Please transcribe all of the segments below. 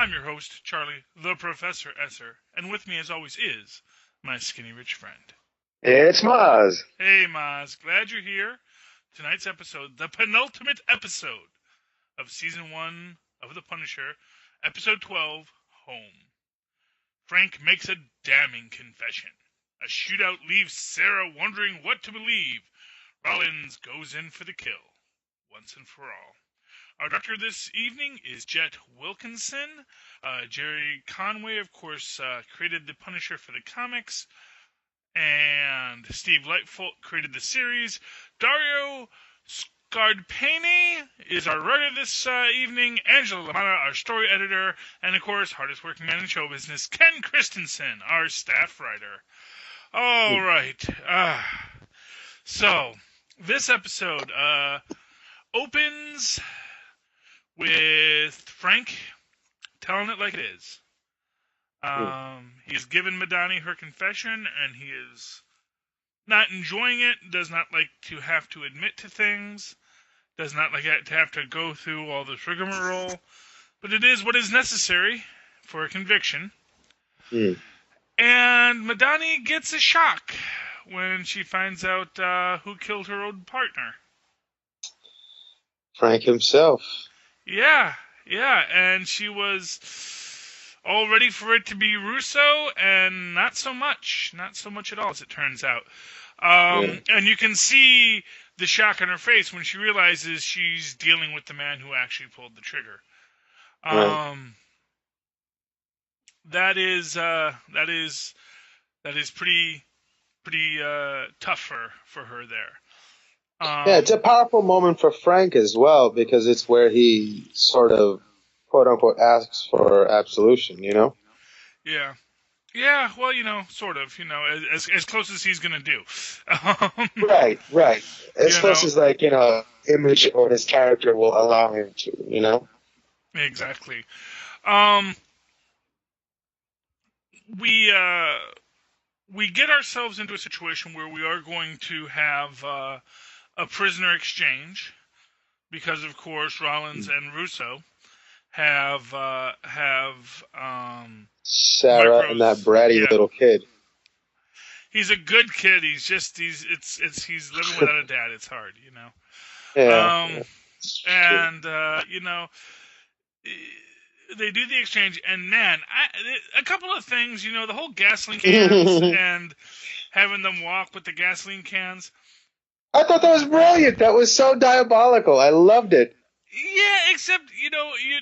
I'm your host, Charlie, the Professor Esser, and with me, as always, is my skinny rich friend. It's Mozz. Hey, Mozz, glad you're here. Tonight's episode, the penultimate episode of Season 1 of The Punisher, Episode 12, Home. Frank makes a damning confession. A shootout leaves Sarah wondering what to believe. Rollins goes in for the kill, once and for all. Our doctor this evening is Jet Wilkinson. Jerry Conway, of course, created The Punisher for the comics. And Steve Lightfoot created the series. Dario Scardpane is our writer this evening. Angela Lamana, our story editor. And, of course, hardest working man in show business, Ken Christensen, our staff writer. All right. So, this episode opens with Frank telling it like it is. He's given Madani her confession, and he is not enjoying it, does not like to have to admit to things, does not like to have to go through all this rigmarole, but it is what is necessary for a conviction. And Madani gets a shock when she finds out who killed her old partner. Frank himself. Yeah, and she was all ready for it to be Russo, and not so much at all, as it turns out. And you can see the shock on her face when she realizes she's dealing with the man who actually pulled the trigger. That is pretty tough for her there. Yeah, it's a powerful moment for Frank as well, because it's where he sort of, quote unquote, asks for absolution, you know? Yeah, well, sort of, as close as he's going to do. Right. As close as, image or his character will allow him to, you know? Exactly. We get ourselves into a situation where we are going to have a prisoner exchange, because, of course, Rollins and Russo have Sarah Micro's, and that bratty little kid. He's a good kid. He's living without a dad. It's hard, Yeah. They do the exchange, and man, a couple of things, the whole gasoline cans and having them walk with the gasoline cans. I thought that was brilliant. That was so diabolical. I loved it. Yeah, except, you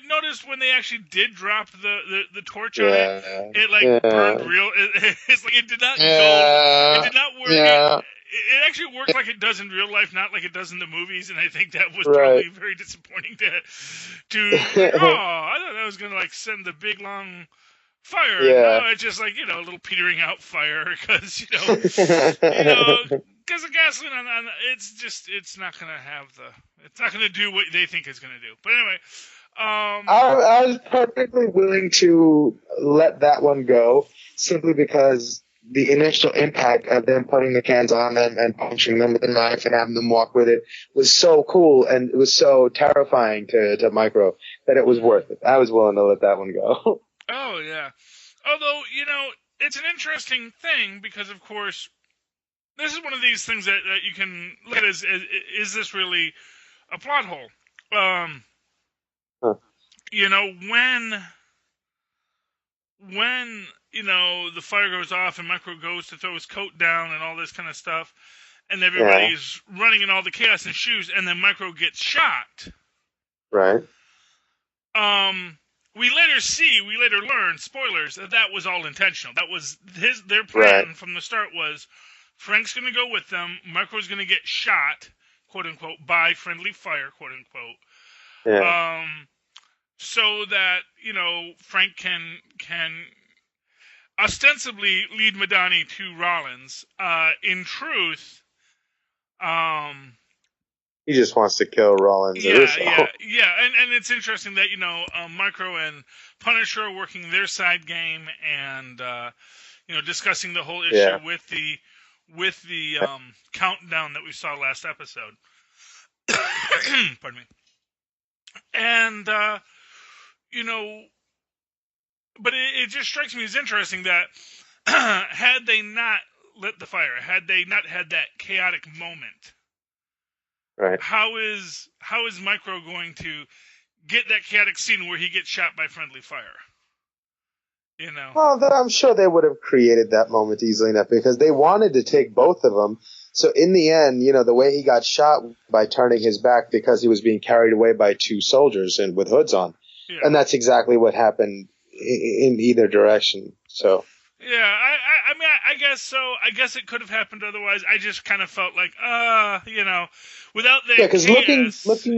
noticed when they actually did drop the torch on it burned real. It's like it did not go. It did not work. Yeah. It actually worked like it does in real life, not like it does in the movies, and I think that was probably very disappointing to I thought that was going to, send the big, long fire. Yeah. No, it's just a little petering out fire, because, because the gasoline on it's not going to it's not going to do what they think it's going to do. But anyway, I was perfectly willing to let that one go, simply because the initial impact of them putting the cans on them and punching them with a knife and having them walk with it was so cool, and it was so terrifying to Micro that it was worth it. I was willing to let that one go. Oh, yeah. Although, it's an interesting thing, because, of course, this is one of these things that you can look at as, is this really a plot hole? When the fire goes off and Micro goes to throw his coat down and all this kind of stuff, and everybody's running in all the chaos and shoes, and then Micro gets shot. Right. We later learn, spoilers, that was all intentional. That was their plan from the start was Frank's going to go with them, Micro's going to get shot, quote unquote, by friendly fire, quote unquote. Yeah. So that, Frank can ostensibly lead Madani to Rollins. In truth, he just wants to kill Rollins. Yeah. And it's interesting that, Micro and Punisher are working their side game and, discussing the whole issue with the countdown that we saw last episode. Pardon me. And, but it just strikes me as interesting that had they not lit the fire, had they not had that chaotic moment, Right. how is Micro going to get that chaotic scene where he gets shot by friendly fire? You know. Well, I'm sure they would have created that moment easily enough because they wanted to take both of them. So in the end, the way he got shot by turning his back because he was being carried away by two soldiers and with hoods on, Yeah. and that's exactly what happened in either direction. So. Yeah, I mean, I guess so. I guess it could have happened otherwise. I just kind of felt like, without the because looking,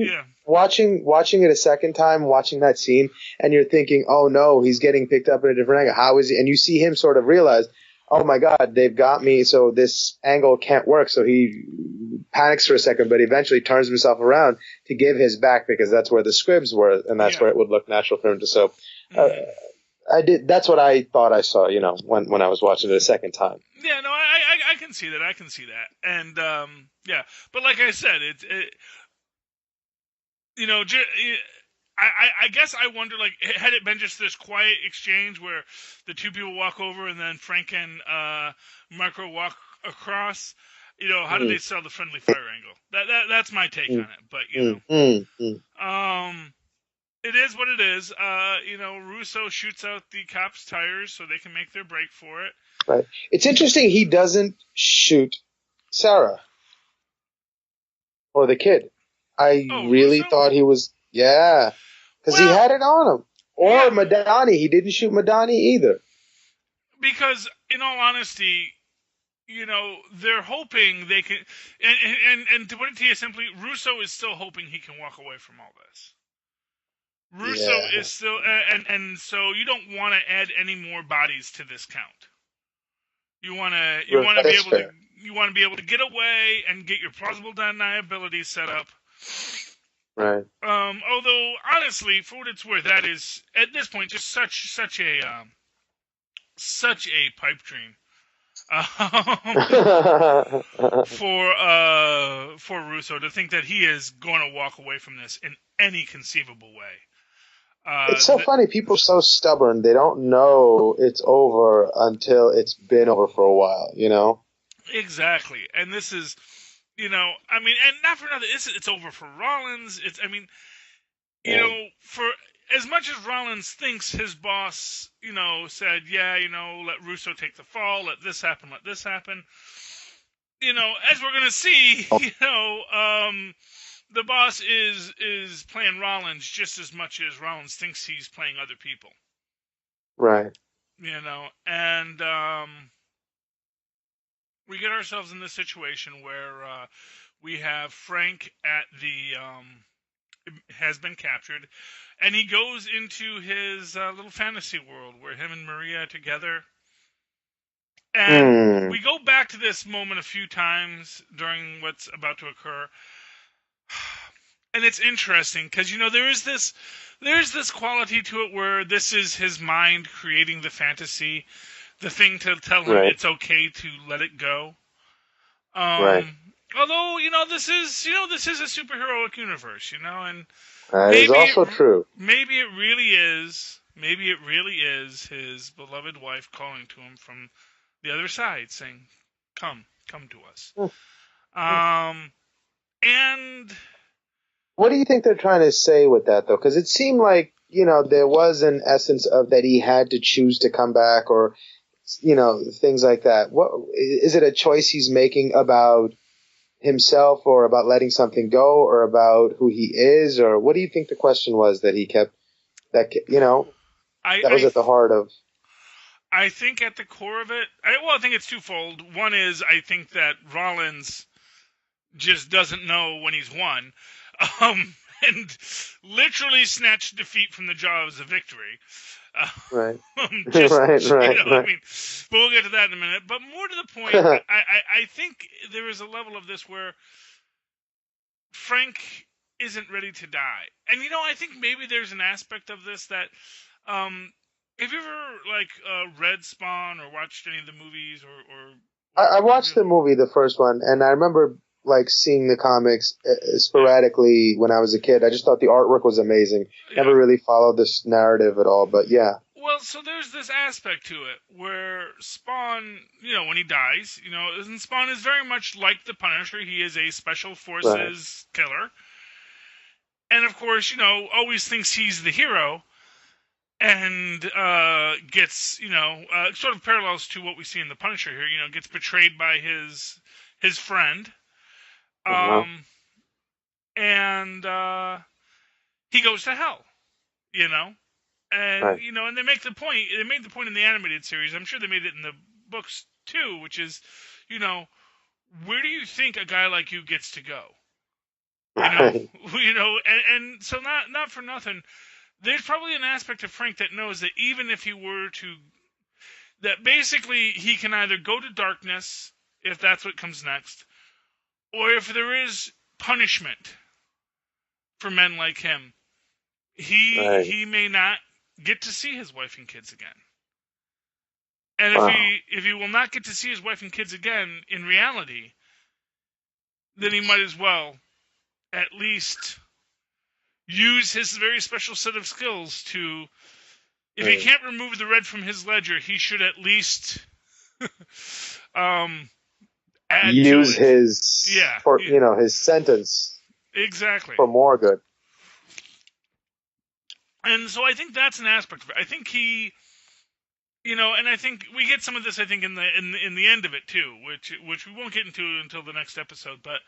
yeah. watching it a second time, watching that scene, and you're thinking, oh no, he's getting picked up in a different angle. How is he? And you see him sort of realize, oh my God, they've got me, so this angle can't work. So he panics for a second, but eventually turns himself around to give his back because that's where the squibs were, and that's where it would look natural for him to. So. I did. That's what I thought I saw. When I was watching it a second time. Yeah, no, I can see that. I can see that, and yeah. But like I said, I guess I wonder, like, had it been just this quiet exchange where the two people walk over and then Frank and Micro walk across, how do they sell the friendly fire angle? That's my take on it. But it is what it is. Russo shoots out the cops' tires so they can make their break for it. Right. It's interesting he doesn't shoot Sarah or the kid. I really Russo? thought he was, because he had it on him. Or Madani. He didn't shoot Madani either. Because, in all honesty, they're hoping they can, and to put it to you simply, Russo is still hoping he can walk away from all this. Russo is still, and so you don't want to add any more bodies to this count. You want to be able to get away and get your plausible deniability set up. Right. Although honestly, for what it's worth, that is at this point just such a pipe dream. For Russo to think that he is going to walk away from this in any conceivable way. It's so funny. People are so stubborn. They don't know it's over until it's been over for a while, Exactly. And this is, and not for nothing, it's over for Rollins. For as much as Rollins thinks his boss, said, let Russo take the fall, let this happen. As we're going to see, the boss is playing Rollins just as much as Rollins thinks he's playing other people. Right. And we get ourselves in this situation where we have Frank has been captured, and he goes into his little fantasy world where him and Maria are together. And we go back to this moment a few times during what's about to occur. And it's interesting because there's this quality to it where this is his mind creating the fantasy, the thing to tell him it's okay to let it go. Right. Although this is a superheroic universe, and that is also true. Maybe it really is his beloved wife calling to him from the other side, saying, "Come to us." And what do you think they're trying to say with that, though? Because it seemed like, there was an essence of that he had to choose to come back or, things like that. What is it a choice he's making about himself or about letting something go or about who he is? Or what do you think the question was that he kept, that was at the heart of? I think at the core of it, I think it's twofold. One is I think that Rollins just doesn't know when he's won. And literally snatched defeat from the jaws of victory. Right. Right. I mean, but we'll get to that in a minute. But more to the point, I think there is a level of this where Frank isn't ready to die. And, I think maybe there's an aspect of this that, have you ever, read Spawn or watched any of the movies or I watched the movie, the first one, and I remember seeing the comics sporadically when I was a kid. I just thought the artwork was amazing. Yeah. Never really followed this narrative at all, but yeah. Well, Well, so there's this aspect to it where Spawn, when he dies, and Spawn is very much like the Punisher. He is a special forces killer. And of course, always thinks he's the hero and gets, sort of parallels to what we see in the Punisher here, gets betrayed by his friend. And he goes to hell, And and they make the point. They made the point in the animated series. I'm sure they made it in the books too, which is, where do you think a guy like you gets to go? And so not for nothing. There's probably an aspect of Frank that knows that even if he were to, that basically he can either go to darkness if that's what comes next, or if there is punishment for men like him, he may not get to see his wife and kids again. And if he will not get to see his wife and kids again in reality, then he might as well at least use his very special set of skills to, if he can't remove the red from his ledger, he should at least add use to it. His sentence exactly for more good. And so I think that's an aspect of it. I think he, and I think we get some of this. I think in the end of it too, which we won't get into until the next episode. But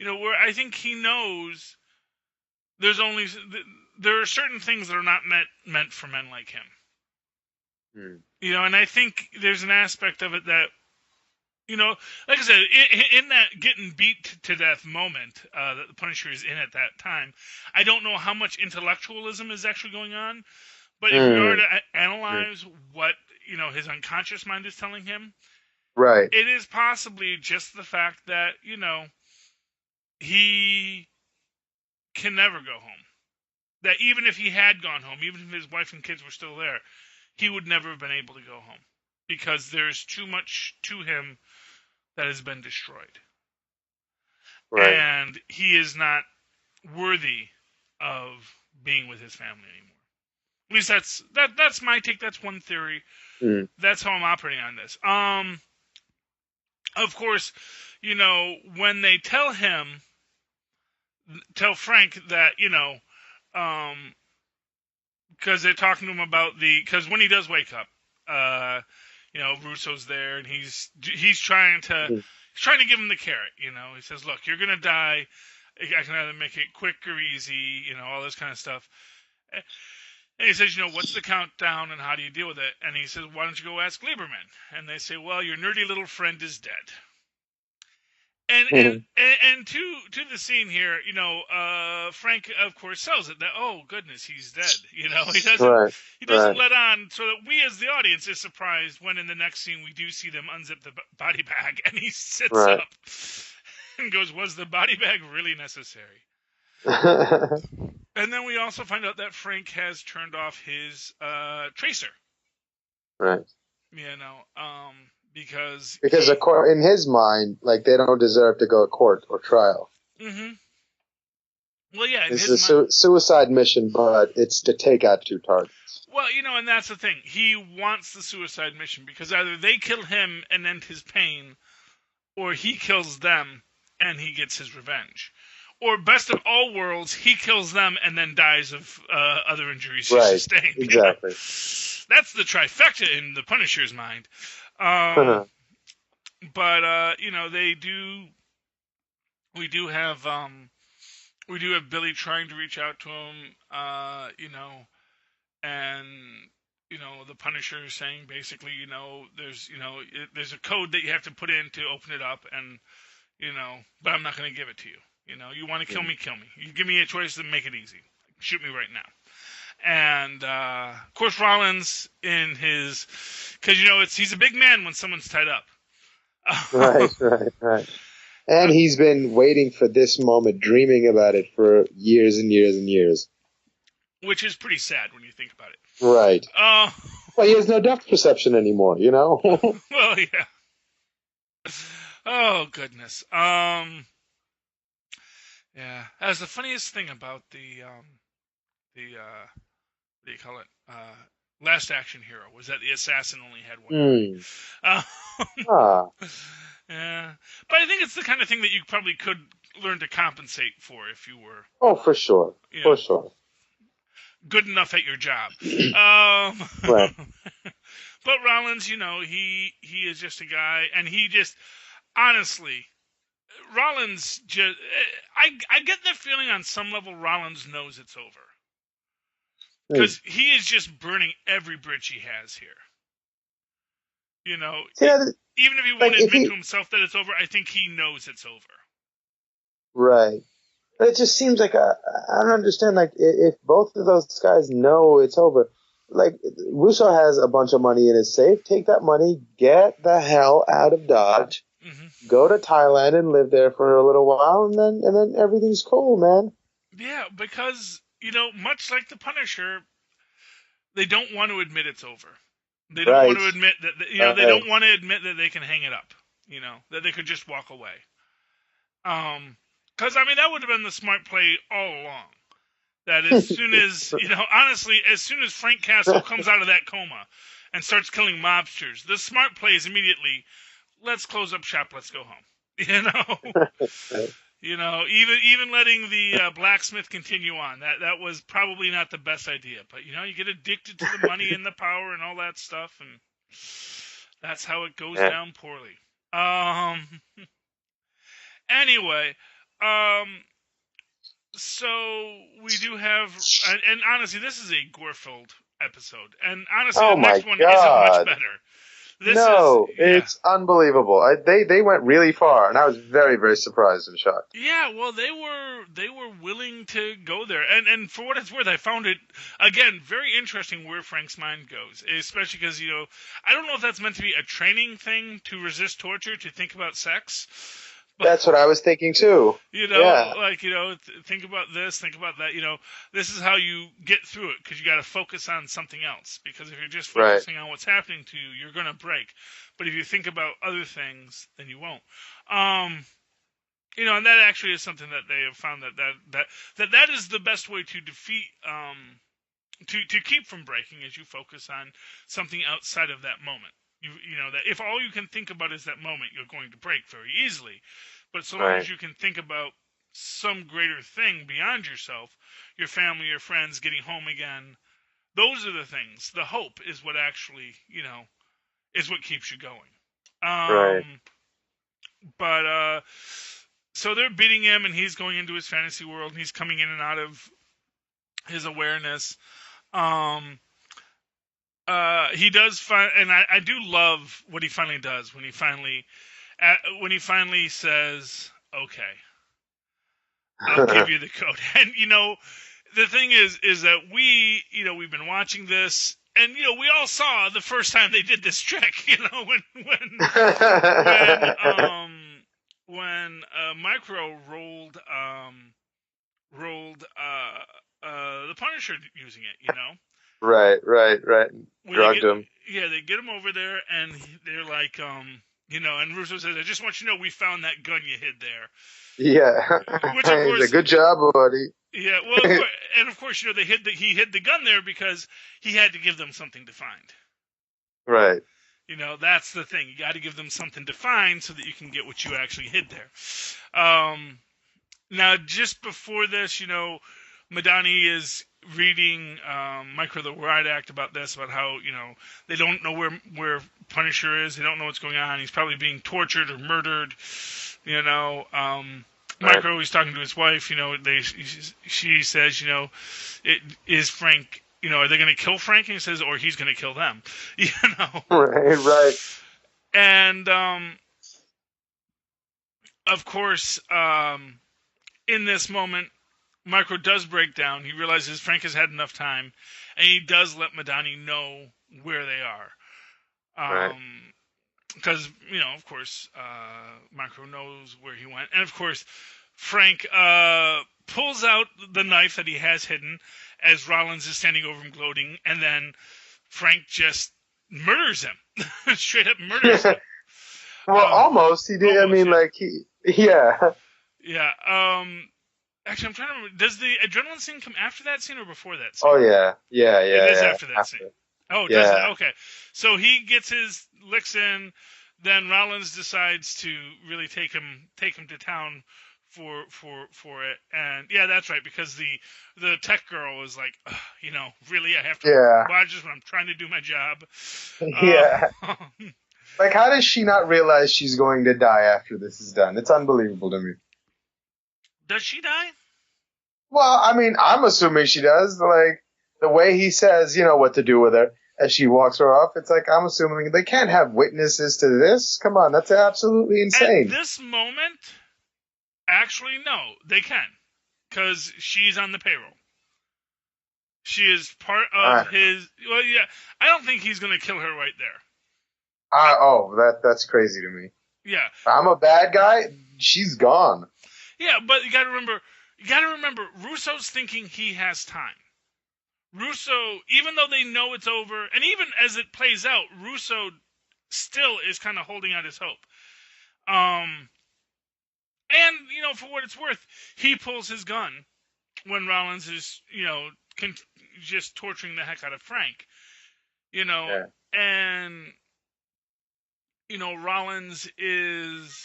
where I think he knows there are certain things that are not meant for men like him. And I think there's an aspect of it that, like I said, in that getting beat to death moment that the Punisher is in at that time, I don't know how much intellectualism is actually going on, but if we were to analyze what, his unconscious mind is telling him, right, it is possibly just the fact that, he can never go home. That even if he had gone home, even if his wife and kids were still there, he would never have been able to go home because there's too much to him that has been destroyed. Right. And he is not worthy of being with his family anymore. At least that's my take. That's one theory. That's how I'm operating on this. Of course, when they tell Frank that, because they're talking to him about because when he does wake up, Russo's there and he's trying to give him the carrot. He says, "Look, you're gonna die. I can either make it quick or easy. All this kind of stuff." And he says, "What's the countdown and how do you deal with it?" And he says, "Why don't you go ask Lieberman?" And they say, "Well, your nerdy little friend is dead." And to the scene here, Frank of course sells it that, oh goodness, he's dead. He doesn't let on, so that we as the audience is surprised when in the next scene we do see them unzip the body bag and he sits up and goes, "Was the body bag really necessary?" And then we also find out that Frank has turned off his tracer. Right. Because in his mind, like, they don't deserve to go to court or trial. Mm-hmm. Well, yeah, it's a suicide mission, but it's to take out 2 targets. Well, and that's the thing. He wants the suicide mission because either they kill him and end his pain, or he kills them and he gets his revenge. Or best of all worlds, he kills them and then dies of other injuries he sustained. Exactly. That's the trifecta in the Punisher's mind. But they do. We do have Billy trying to reach out to him. And the Punisher is saying basically, there's a code that you have to put in to open it up, and but I'm not going to give it to you. You want to kill me, kill me. You give me a choice to make it easy. Shoot me right now. And, of course, Rollins because, he's a big man when someone's tied up. Right. And he's been waiting for this moment, dreaming about it for years and years and years. Which is pretty sad when you think about it. Right. Well, he has no depth perception anymore, Well, yeah. Oh, goodness. Yeah. That's the funniest thing about the what do you call it? Last Action Hero was that the assassin only had one eye. Yeah, but I think it's the kind of thing that you probably could learn to compensate for if you were. Oh, for sure, for sure. Good enough at your job. Right. But Rollins, he is just a guy, and he just honestly, Rollins just. I get the feeling on some level Rollins knows it's over. Because he is just burning every bridge he has here. Even if he won't admit to himself that it's over, I think he knows it's over. Right. But it just seems like I don't understand. Like, if both of those guys know it's over, like, Russo has a bunch of money in his safe. Take that money, get the hell out of Dodge, go to Thailand and live there for a little while, and then everything's cool, man. Yeah, because much like the Punisher, they don't want to admit it's over. They don't want to admit that they don't want to admit that they can hang it up. That they could just walk away. Because that would have been the smart play all along. That as soon as honestly, as soon as Frank Castle comes out of that coma and starts killing mobsters, the smart play is immediately, let's close up shop, let's go home. Even letting the blacksmith continue on, that was probably not the best idea. But you get addicted to the money and the power and all that stuff, and that's how it goes down poorly. Anyway, so we do have, and honestly, this is a gore-filled episode, and honestly, the next one isn't much better. It's unbelievable. They went really far, and I was very, very surprised and shocked. Yeah, well, they were willing to go there, and for what it's worth, I found it again very interesting where Frank's mind goes, especially because I don't know if that's meant to be a training thing to resist torture, to think about sex. But, that's what I was thinking too. think about this, think about that. This is how you get through it, because you got to focus on something else. Because if you're just focusing on what's happening to you, you're going to break. But if you think about other things, then you won't. And that actually is something that they have found that is the best way to defeat, to keep from breaking, is you focus on something outside of that moment. That if all you can think about is that moment, you're going to break very easily. But so long as you can think about some greater thing beyond yourself, your family, your friends, getting home again, those are the things. The hope is what actually, is what keeps you going. But, so they're beating him, and he's going into his fantasy world, and he's coming in and out of his awareness. He does find, and I do love what he finally does when he finally says, "Okay, I'll give you the code." And the thing is that we've been watching this, and we all saw the first time they did this trick. When Micro rolled the Punisher using it, Right. Drugged him. Yeah, they get him over there, and they're like, and Russo says, "I just want you to know we found that gun you hid there." Yeah. Which, of course, he's a good job, buddy. Yeah, well, and of course, he hid the gun there because he had to give them something to find. Right. That's the thing. You got to give them something to find so that you can get what you actually hid there. Now, just before this, Madani is reading Micro the Riot Act about this, about how, they don't know where Punisher is. They don't know what's going on. He's probably being tortured or murdered. Micro, he's talking to his wife. She says, is Frank, are they going to kill Frank? And he says, or he's going to kill them. Right. And, of course, in this moment, Micro does break down. He realizes Frank has had enough time, and he does let Madani know where they are. Because, of course, Micro knows where he went. And, of course, Frank pulls out the knife that he has hidden as Rollins is standing over him gloating, and then Frank just murders him. Straight up murders him. Well, almost. He did. Yeah. Yeah. Actually, I'm trying to remember. Does the adrenaline scene come after that scene or before that scene? Oh, yeah. Yeah. It is after that scene. Oh, does it? Yeah. Okay. So he gets his licks in, then Rollins decides to really take him to town for it. And yeah, that's right, because the tech girl is like, "Ugh, really I have to Yeah. watch this when I'm trying to do my job. Uh, Yeah. Like, how does she not realize she's going to die after this is done? It's unbelievable to me. does she die? Well, I mean, I'm assuming she does. Like, the way he says, what to do with her as she walks her off, it's like, I'm assuming they can't have witnesses to this. Come on, that's absolutely At insane. this moment, actually, no, they can, because she's on the payroll. She is part of Uh, his. Well, yeah, I don't think he's going to kill her right there. that's crazy to me. Yeah, I'm a bad guy. She's gone. yeah, but you got to remember, Russo's thinking he has time. Russo, even though they know it's over, and even as it plays out, Russo still is kind of holding out his hope. And for what it's worth, he pulls his gun when Rollins is, just torturing the heck out of Frank. Yeah. And Rollins is,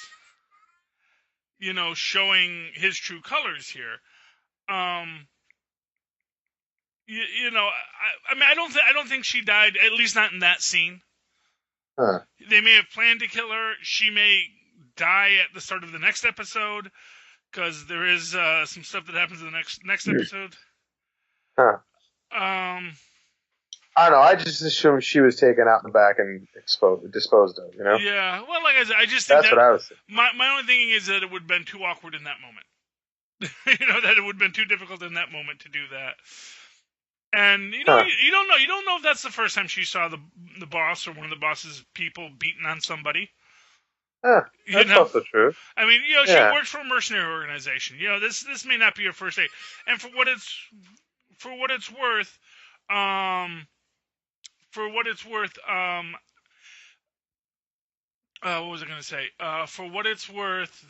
showing his true colors here. I mean, I don't think she died, at least not in that scene. Huh. They may have planned to kill her. She may die at the start of the next episode, because there is some stuff that happens in the next episode. Huh. Um, I don't know. I just assumed she was taken out in the back and disposed of. Yeah. Well, like I said, I just think That's what I was thinking. My only thinking is that it would have been too awkward in that moment. That it would have been too difficult in that moment to do that. And you don't know. You don't know if that's the first time she saw the boss or one of the boss's people beating on somebody. That's also true. I mean, she works for a mercenary organization. This may not be her first date. And for what it's worth, what was I going to say? For what it's worth,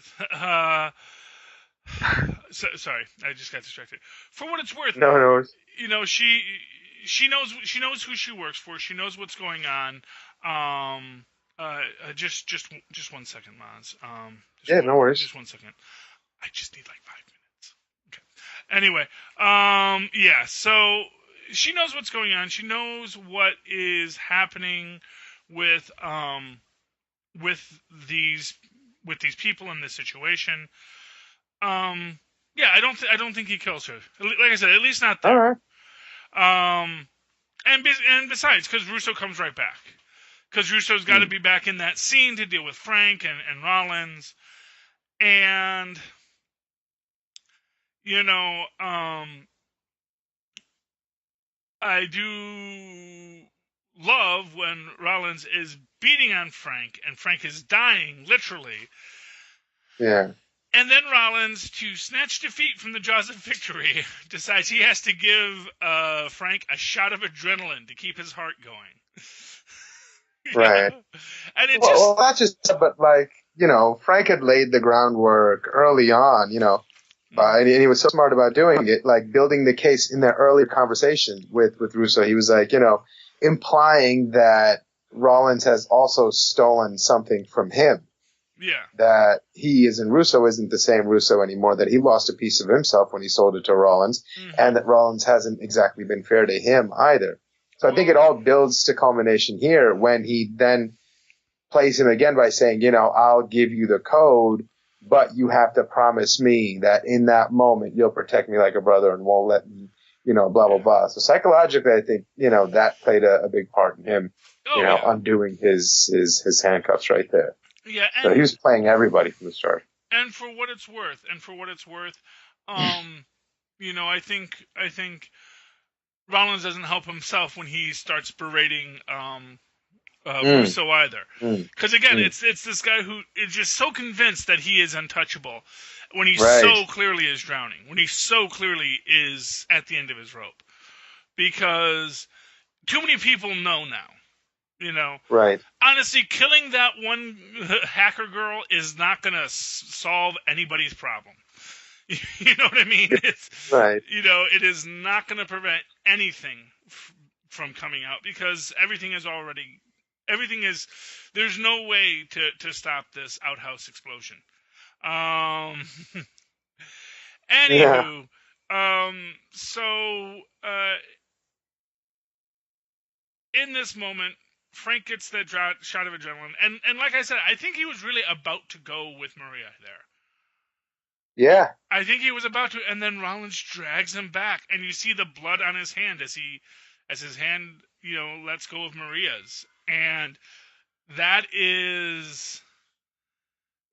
sorry, I just got distracted. For what it's worth, No. she knows who she works for. She knows what's going on. Just 1 second, Mozz. No worries. Just 1 second. I just need like 5 minutes. Okay. Anyway, yeah. So she knows what's going on. She knows what is happening with these people in this situation. Yeah, I don't think he kills her. Like I said, at least not there. All right. And besides, because Russo comes right back. Because Russo's got to be back in that scene to deal with Frank and Rollins. And, I do love when Rollins is beating on Frank, and Frank is dying, literally. Yeah. And then Rollins, to snatch defeat from the jaws of victory, decides he has to give Frank a shot of adrenaline to keep his heart going. Right. And it not just, but like, Frank had laid the groundwork early on, and he was so smart about doing it, like building the case in their earlier conversation with Russo. He was like, implying that Rollins has also stolen something from him. Yeah. That Russo isn't the same Russo anymore, that he lost a piece of himself when he sold it to Rollins, and that Rollins hasn't exactly been fair to him either. So I think it all builds to culmination here when he then plays him again by saying, I'll give you the code, but you have to promise me that in that moment you'll protect me like a brother and won't let me, blah, blah, blah. So psychologically, I think, that played a big part in him, undoing his handcuffs right there. Yeah. So he was playing everybody from the start. And for what it's worth, I think Rollins doesn't help himself when he starts berating Russo either. Because again, it's this guy who is just so convinced that he is untouchable when he so clearly is drowning, when he so clearly is at the end of his rope. Because too many people know now. Right. Honestly, killing that one hacker girl is not going to solve anybody's problem. You know what I mean? Right. It is not going to prevent anything from coming out because there's no way to stop this outhouse explosion. Anywho, so in this moment, Frank gets that shot of adrenaline, and like I said, I think he was really about to go with Maria there. Yeah. I think he was about to, and then Rollins drags him back, and you see the blood on his hand as his hand, lets go of Maria's, and that is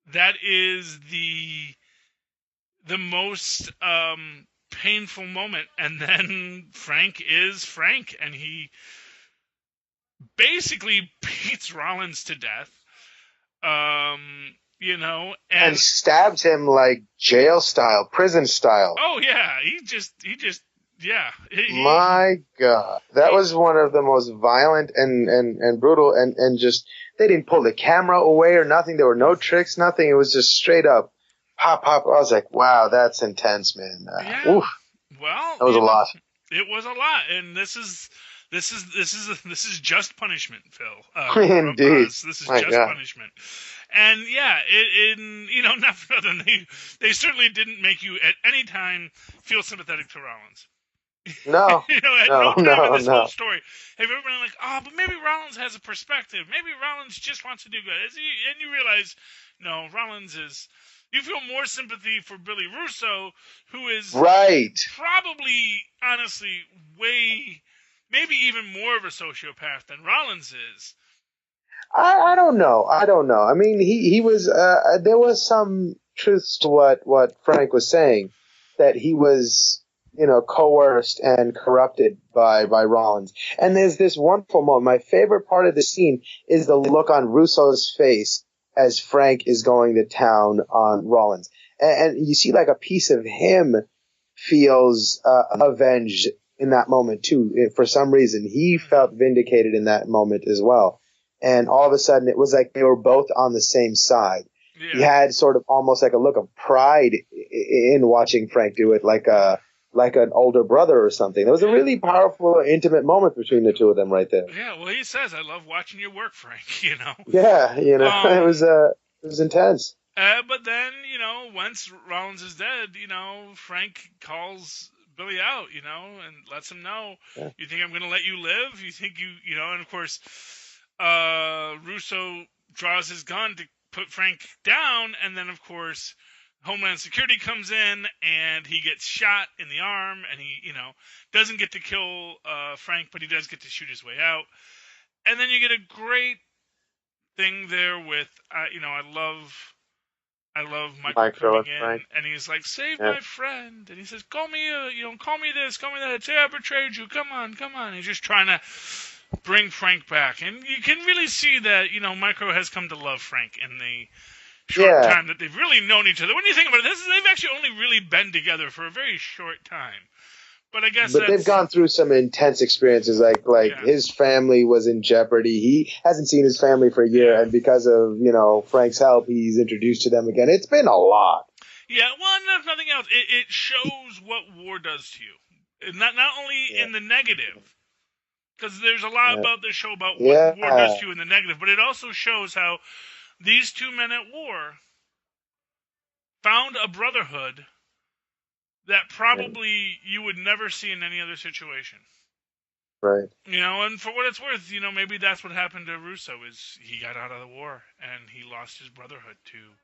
the most painful moment. And then Frank is Frank, and he basically beats Rollins to death. And stabs him like jail style, prison style. Oh yeah, he just yeah. My God, that was one of the most violent and brutal, and just they didn't pull the camera away or nothing. There were no tricks, nothing. It was just straight up pop. I was like, wow, that's intense, man. Oof. Well, that was a lot. It was a lot, and this is just punishment, Phil. Indeed, this is just punishment. And yeah, not for nothing, they certainly didn't make you at any time feel sympathetic to Rollins. No, at no time in this whole story have you ever been like, oh, but maybe Rollins has a perspective. Maybe Rollins just wants to do good. And you realize, no, you feel more sympathy for Billy Russo, who is right. Probably, honestly, maybe even more of a sociopath than Rollins is. I don't know. I mean, he was. There was some truth to what Frank was saying, that he was, coerced and corrupted by Rollins. And there's this wonderful moment. My favorite part of the scene is the look on Russo's face as Frank is going to town on Rollins, and you see like a piece of him feels avenged in that moment too. For some reason, he felt vindicated in that moment as well. And all of a sudden, it was like they were both on the same side. Yeah. He had sort of almost like a look of pride in watching Frank do it, like an older brother or something. It was a really powerful, intimate moment between the two of them right there. Yeah, well, he says, "I love watching your work, Frank." Yeah, it was intense. But then, once Rollins is dead, Frank calls Billy out, and lets him know, yeah. You think I'm going to let you live? You think and of course. Russo draws his gun to put Frank down, and then, of course, Homeland Security comes in, and he gets shot in the arm, and he, doesn't get to kill Frank, but he does get to shoot his way out. And then you get a great thing there with, I love Michael coming in, Frank. And he's like, "Save my friend," and he says, "Call me this, call me that. Say I betrayed you. Come on." He's just trying to bring Frank back, and you can really see that Micro has come to love Frank in the short time that they've really known each other. When you think about it, they've actually only really been together for a very short time. But I guess they've gone through some intense experiences. Like his family was in jeopardy. He hasn't seen his family for a year, and because of Frank's help, he's introduced to them again. It's been a lot. Yeah, well, and if nothing else, it shows what war does to you. Not only in the negative. Because there's a lot about this show about what war does to you in the negative, but it also shows how these two men at war found a brotherhood that probably you would never see in any other situation. Right. And for what it's worth, maybe that's what happened to Russo, is he got out of the war and he lost his brotherhood to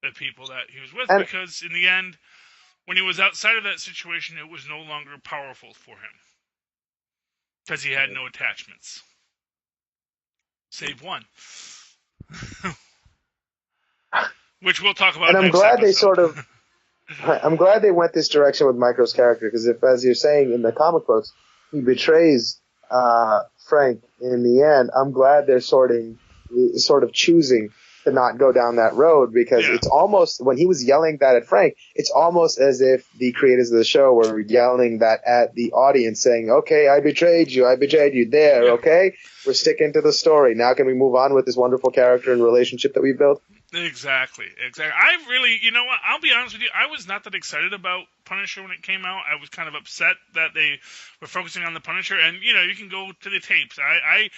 the people that he was with, because in the end, when he was outside of that situation, it was no longer powerful for him. Because he had no attachments. Save one. Which we'll talk about. And I'm glad I'm glad they went this direction with Micro's character, because if, as you're saying in the comic books, he betrays Frank in the end, I'm glad they're sort of choosing to not go down that road, because it's almost, when he was yelling that at Frank, it's almost as if the creators of the show were yelling that at the audience, saying, "Okay, I betrayed you there, okay? We're sticking to the story. Now can we move on with this wonderful character and relationship that we built?" Exactly. I really, you know what? I'll be honest with you. I was not that excited about Punisher when it came out. I was kind of upset that they were focusing on the Punisher, and you can go to the tapes. I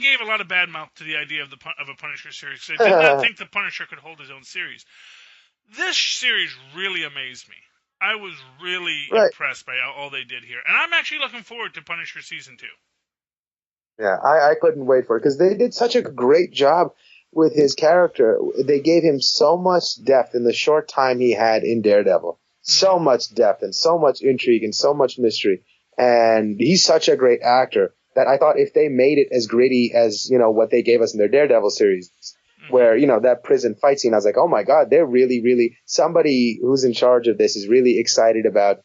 gave a lot of bad mouth to the idea of a Punisher series. 'Cause I did not think the Punisher could hold his own series. This series really amazed me. I was really impressed by all they did here, and I'm actually looking forward to Punisher season 2. Yeah, I couldn't wait for it because they did such a great job with his character. They gave him so much depth in the short time he had in Daredevil. So much depth and so much intrigue and so much mystery. And he's such a great actor that I thought if they made it as gritty as, what they gave us in their Daredevil series, where, that prison fight scene, I was like, oh my God, they're really, somebody who's in charge of this is really excited about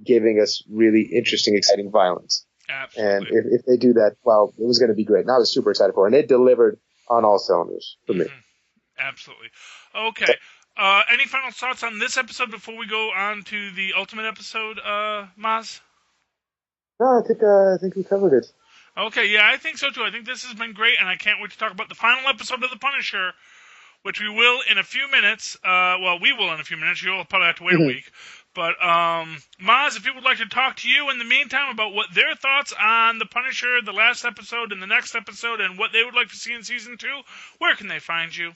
giving us really interesting, exciting violence. Absolutely. And if they do that, well, it was going to be great. And I was super excited for it. And it delivered on all cylinders for me. Absolutely. Okay. Any final thoughts on this episode before we go on to the ultimate episode, Mozz? No, I think we covered it. Okay, yeah, I think so too. I think this has been great, and I can't wait to talk about the final episode of The Punisher, which we will in a few minutes. We will in a few minutes. You'll probably have to wait a week. But, Mozz, if people would like to talk to you in the meantime about what their thoughts on The Punisher, the last episode and the next episode, and what they would like to see in Season 2, where can they find you?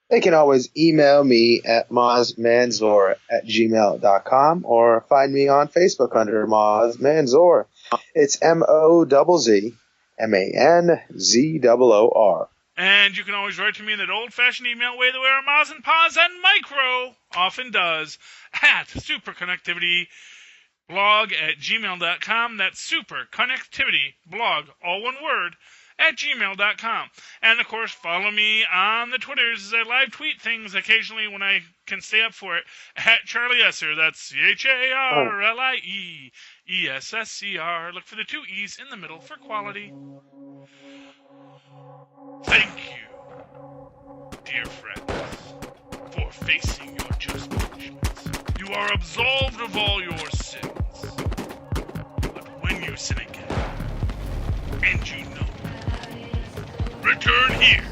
They can always email me at mozzmanzor@gmail.com or find me on Facebook under Mozz Manzor. It's MOZZMANZOOR. And you can always write to me in that old-fashioned email way the way our Mozz and Paz and Micro often does at superconnectivityblog@gmail.com. That's superconnectivityblog, all one word, @gmail.com. And, of course, follow me on the Twitters as I live tweet things occasionally when I can stay up for it, @Charlie Esser. That's CharlieEssser. Look for the 2 E's in the middle for quality. Thank you, dear friends, for facing your just punishments. You are absolved of all your sins. But when you sin again, and you know, return here